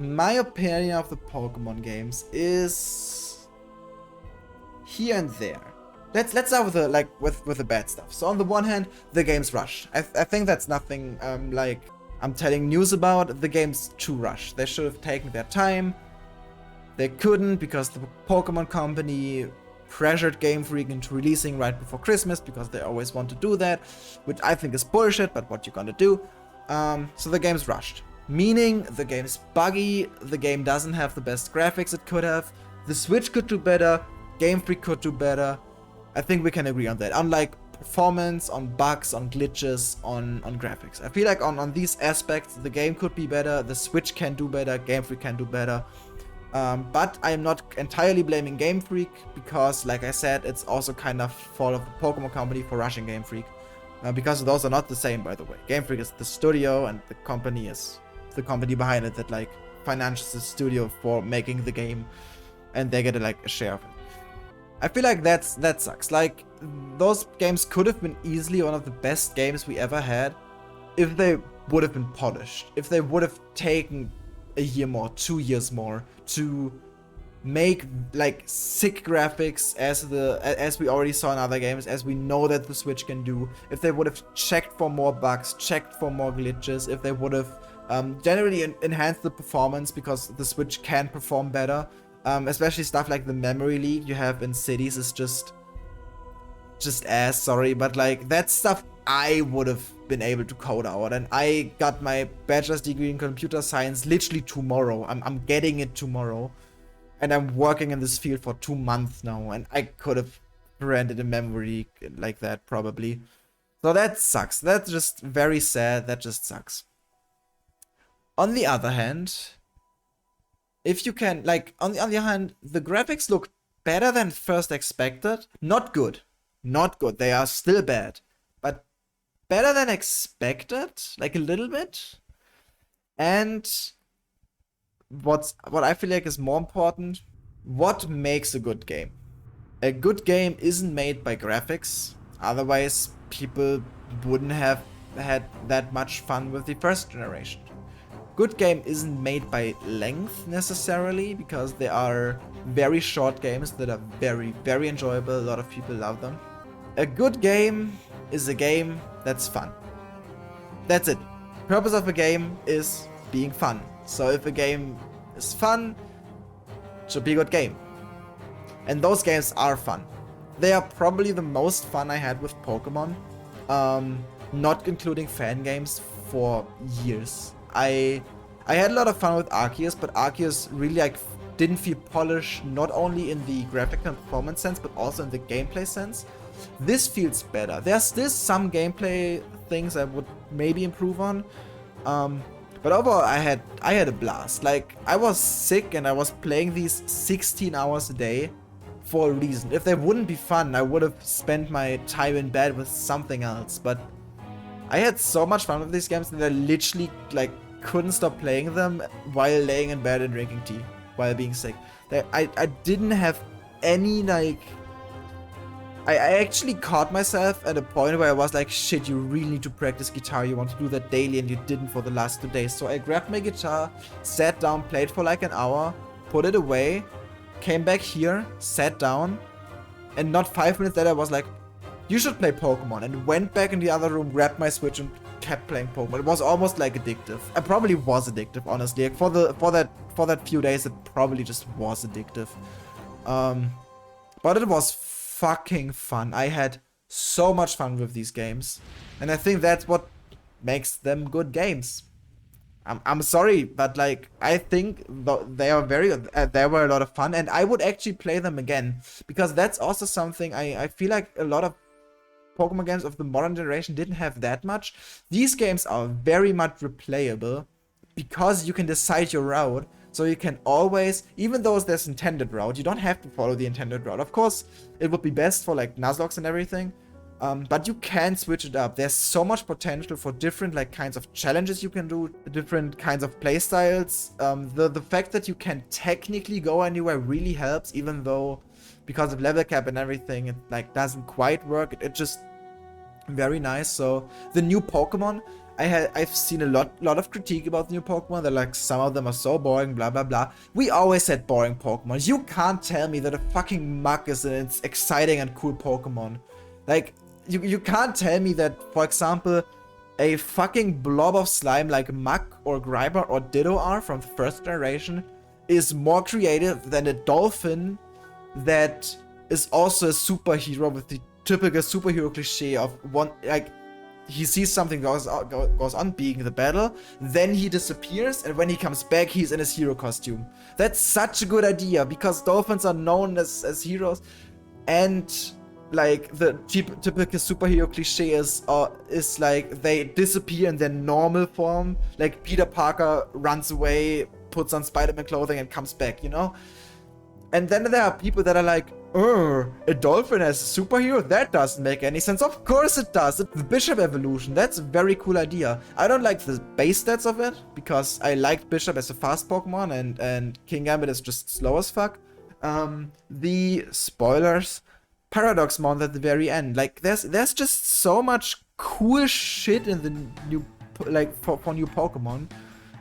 my opinion of the Pokemon games is here and there. Let's start with the bad stuff. So on the one hand, the game's rushed. I think that's nothing like I'm telling news about. The game's too rushed. They should have taken their time. They couldn't because the Pokemon company pressured Game Freak into releasing right before Christmas because they always want to do that, which I think is bullshit, but what you gonna do? So the game's rushed. Meaning the game's buggy, the game doesn't have the best graphics it could have, the Switch could do better, Game Freak could do better. I think we can agree on that. Unlike performance, on bugs, on glitches, on graphics. I feel like on these aspects, the game could be better, the Switch can do better, Game Freak can do better. But I'm not entirely blaming Game Freak because, like I said, it's also kind of fault of the Pokemon company for rushing Game Freak. Because those are not the same, by the way. Game Freak is the studio and the company is the company behind it that like finances the studio for making the game and they get a share of it. I feel like that sucks. Like, those games could have been easily one of the best games we ever had if they would have been polished. If they would have taken a year more, 2 years more to make like sick graphics as we already saw in other games, as we know that the Switch can do. If they would have checked for more bugs, checked for more glitches, if they would have generally enhanced the performance because the Switch can perform better. Especially stuff like the memory leak you have in cities is just ass, sorry, but like that stuff I would have been able to code out, and I got my bachelor's degree in computer science literally tomorrow. I'm getting it tomorrow, and I'm working in this field for 2 months now, and I could have rented a memory leak like that probably. So that sucks. That's just very sad. That just sucks. On the other hand, if you can, like, on the other hand, the graphics look better than first expected. Not good. Not good. They are still bad. But better than expected, like a little bit. And what I feel like is more important, what makes a good game? A good game isn't made by graphics. Otherwise, people wouldn't have had that much fun with the first generation. Good game isn't made by length necessarily, because they are very short games that are very, very enjoyable. A lot of people love them. A good game is a game that's fun. That's it. Purpose of a game is being fun. So if a game is fun, it should be a good game. And those games are fun. They are probably the most fun I had with Pokemon. Not including fan games for years. I had a lot of fun with Arceus, but Arceus really didn't feel polished, not only in the graphic and performance sense, but also in the gameplay sense. This feels better. There's still some gameplay things I would maybe improve on, but overall I had a blast. Like, I was sick and I was playing these 16 hours a day for a reason. If they wouldn't be fun, I would have spent my time in bed with something else, but I had so much fun with these games that I literally couldn't stop playing them while laying in bed and drinking tea while being sick. I didn't have any I actually caught myself at a point where I was like, shit, you really need to practice guitar. You want to do that daily and you didn't for the last 2 days. So I grabbed my guitar, sat down, played for like an hour, put it away, came back here, sat down, and not 5 minutes later I was like, you should play Pokemon, and went back in the other room, grabbed my Switch, and kept playing Pokemon. It was almost like addictive. It probably was addictive, honestly. Like, for that few days, it probably just was addictive. But it was fucking fun. I had so much fun with these games, and I think that's what makes them good games. I'm sorry, but like, I think they are very they were a lot of fun, and I would actually play them again, because that's also something I feel like a lot of Pokemon games of the modern generation didn't have that much. These games are very much replayable because you can decide your route. So you can always, even though there's intended route, you don't have to follow the intended route. Of course, it would be best for like Nuzlocke and everything, but you can switch it up. There's so much potential for different kinds of challenges you can do, different kinds of playstyles. The fact that you can technically go anywhere really helps, even though because of level cap and everything, it doesn't quite work. It just very nice. So the new Pokemon, I've seen a lot of critique about the new Pokemon. That like some of them are so boring, blah blah blah. We always had boring Pokemon. You can't tell me that a fucking Muk is an exciting and cool Pokemon. Like you can't tell me that, for example, a fucking blob of slime like Muk or Grimer or Ditto are from the first generation is more creative than a dolphin that is also a superhero with the typical superhero cliche of one, like, he sees something goes on being the battle, then he disappears, and when he comes back, he's in his hero costume. That's such a good idea, because dolphins are known as heroes, and like the typical superhero cliche is like they disappear in their normal form, like Peter Parker runs away, puts on Spider-Man clothing, and comes back, you know? And then there are people that are like, a dolphin as a superhero? That doesn't make any sense. Of course it does. It's the Bishop evolution. That's a very cool idea. I don't like the base stats of it, because I liked Bishop as a fast Pokemon, and King Gambit is just slow as fuck. The spoilers, Paradox Mount at the very end. Like, there's just so much cool shit in the new, like, for new Pokemon.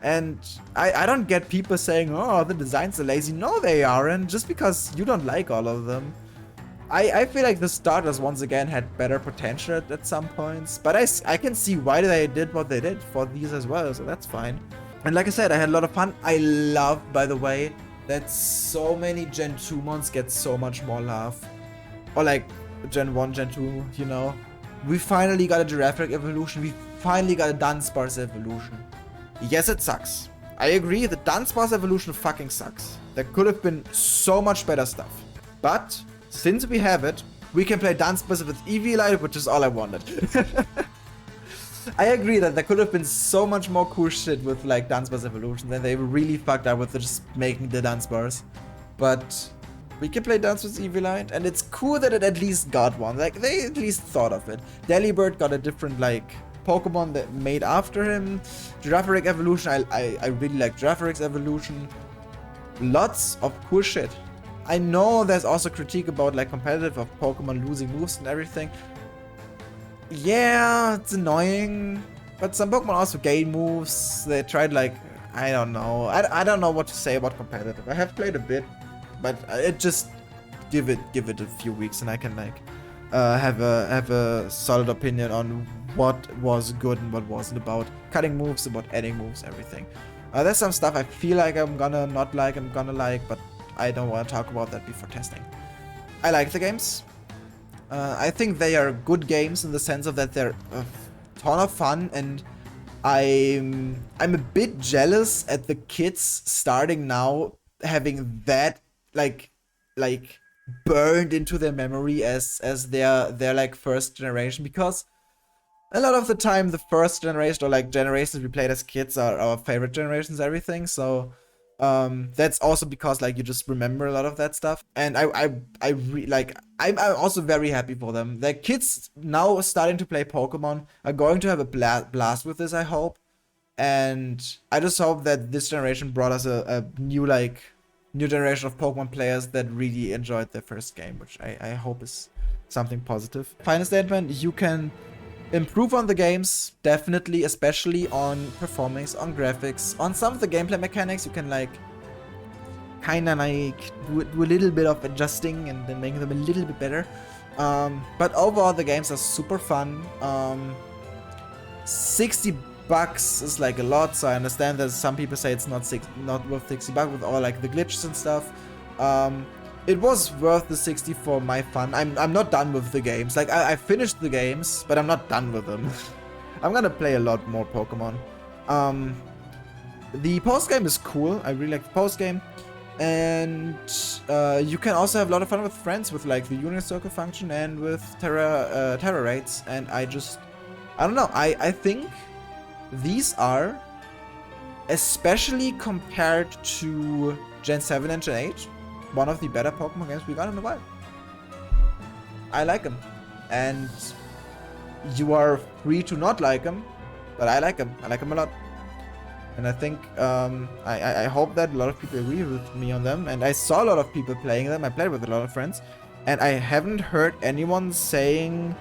And I don't get people saying, oh, the designs are lazy. No, they aren't, just because you don't like all of them. I feel like the starters, once again, had better potential at some points. But I can see why they did what they did for these as well, so that's fine. And like I said, I had a lot of fun. I love, by the way, that so many Gen 2 mons get so much more love. Or like Gen 1, Gen 2, you know. We finally got a Girafarig evolution. We finally got a Dunsparce evolution. Yes, it sucks. I agree, the Dunsparce evolution fucking sucks. There could have been so much better stuff. But, since we have it, we can play Dunsparce with Eviolite, which is all I wanted. I agree that there could have been so much more cool shit with like Dunsparce evolution, and they really fucked up with just making the Dunsparce. But we can play Dunsparce Eviolite, and it's cool that it at least got one. Like, they at least thought of it. Delibird got a different, like, Pokemon that made after him. Girafarig evolution, I really like Girafarig's evolution. Lots of cool shit. I know there's also critique about like competitive of Pokemon losing moves and everything. Yeah, it's annoying. But some Pokemon also gain moves. They tried like, I don't know. I don't know what to say about competitive. I have played a bit, but it just give it a few weeks and I can like have a solid opinion on what was good and what wasn't, about cutting moves, about adding moves, everything. There's some stuff I feel like I'm gonna not like, I'm gonna like, but I don't want to talk about that before testing. I like the games. I think they are good games in the sense of that they're a ton of fun, and I'm a bit jealous at the kids starting now having that like burned into their memory as their like first generation, because a lot of the time the first generation or like generations we played as kids are our favorite generations, everything. So that's also because like you just remember a lot of that stuff, and I'm also very happy for them. The kids now starting to play Pokemon are going to have a blast with this, I hope, and I just hope that this generation brought us a new generation of Pokemon players that really enjoyed their first game, which I hope is something positive. Final statement: you can improve on the games, definitely, especially on performance, on graphics, on some of the gameplay mechanics. You can like kinda like do a little bit of adjusting and then making them a little bit better. But overall the games are super fun. $60 is like a lot, so I understand that some people say it's not worth $60 with all like the glitches and stuff. It was worth the 60 for my fun. I'm not done with the games. Like, I finished the games, but I'm not done with them. I'm gonna play a lot more Pokemon. The post-game is cool. I really like the post-game. And you can also have a lot of fun with friends with like the Union Circle function and with Terra raids. And I don't know. I think these are, especially compared to Gen 7 and Gen 8, one of the better Pokemon games we got in a while. I like them. And you are free to not like them, but I like them. I like them a lot. And I think, I hope that a lot of people agree with me on them. And I saw a lot of people playing them. I played with a lot of friends. And I haven't heard anyone saying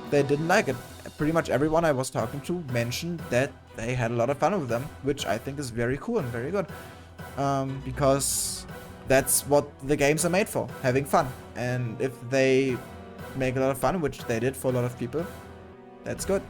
they didn't like it. pretty much everyone I was talking to mentioned that they had a lot of fun with them, which I think is very cool and very good. Because that's what the games are made for, having fun. And if they make a lot of fun, which they did for a lot of people, that's good.